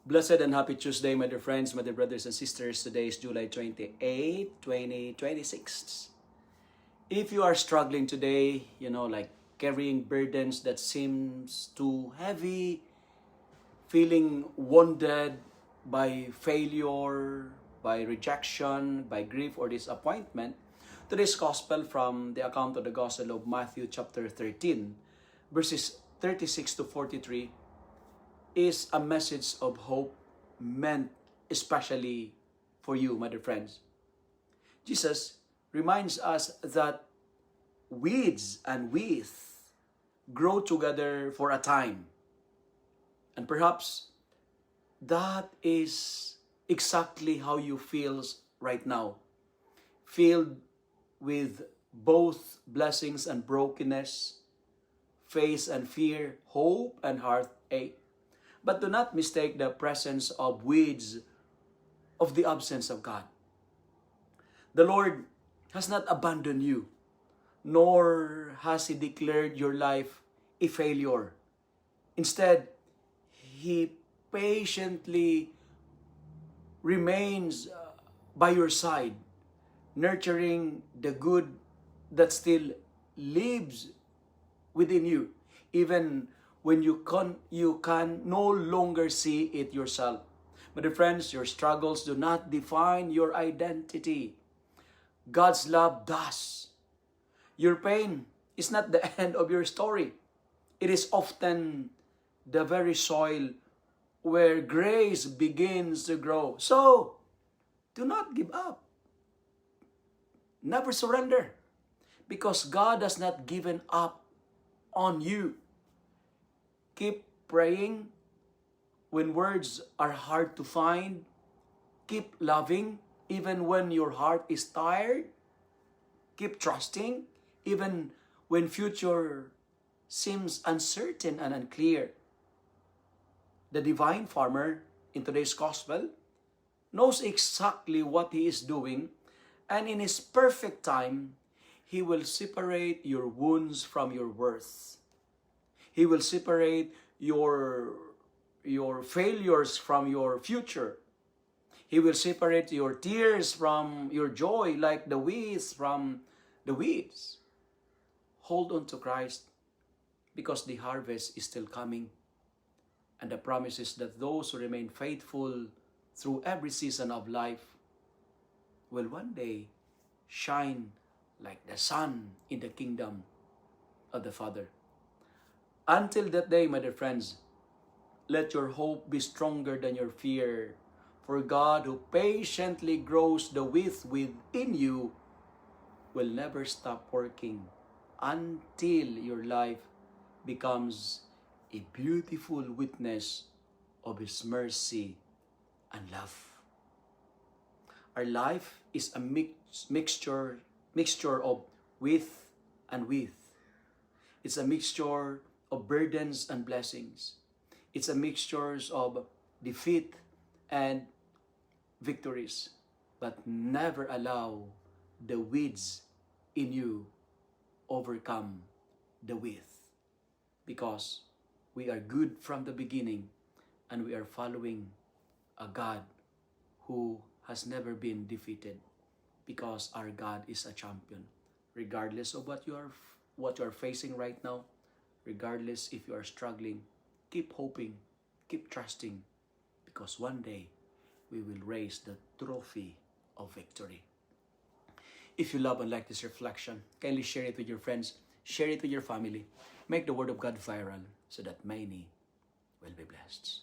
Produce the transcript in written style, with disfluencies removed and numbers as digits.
Blessed and happy Tuesday, my dear friends, my dear brothers and sisters. Today is July 28, 2026. If you are struggling today, like carrying burdens that seems too heavy, feeling wounded by failure, by rejection, by grief or disappointment, today's gospel from the account of the Gospel of Matthew chapter 13, verses 36 to 43, is a message of hope meant especially for you, my dear friends. Jesus reminds us that weeds and weeds grow together for a time. And perhaps that is exactly how you feel right now. Filled with both blessings and brokenness, faith and fear, hope and heartache. But do not mistake the presence of weeds of the absence of God. The Lord has not abandoned you, nor has He declared your life a failure. Instead, He patiently remains by your side, nurturing the good that still lives within you, even when you can no longer see it yourself. My dear friends, your struggles do not define your identity. God's love does. Your pain is not the end of your story. It is often the very soil where grace begins to grow. So, do not give up. Never surrender. Because God has not given up on you. Keep praying when words are hard to find. Keep loving even when your heart is tired. Keep trusting even when future seems uncertain and unclear. The divine farmer in today's gospel knows exactly what he is doing, and in his perfect time, he will separate your wounds from your worth. He will separate your failures from your future. He will separate your tears from your joy, like the weeds from the weeds. Hold on to Christ, because the harvest is still coming. And the promise is that those who remain faithful through every season of life will one day shine like the sun in the kingdom of the Father. Until that day, my dear friends, let your hope be stronger than your fear. For God, who patiently grows the weeds within you, will never stop working until your life becomes a beautiful witness of His mercy and love. Our life is a mixture of with and with. It's a mixture of burdens and blessings. It's a mixture of defeat and victories. But never allow the weeds in you overcome the with. Because we are good from the beginning, and we are following a God who has never been defeated, because our God is a champion. Regardless of what you are facing right now, regardless if you are struggling, keep hoping, keep trusting, because one day we will raise the trophy of victory. If you love and like this reflection, kindly share it with your friends, share it with your family. Make the Word of God viral so that many will be blessed.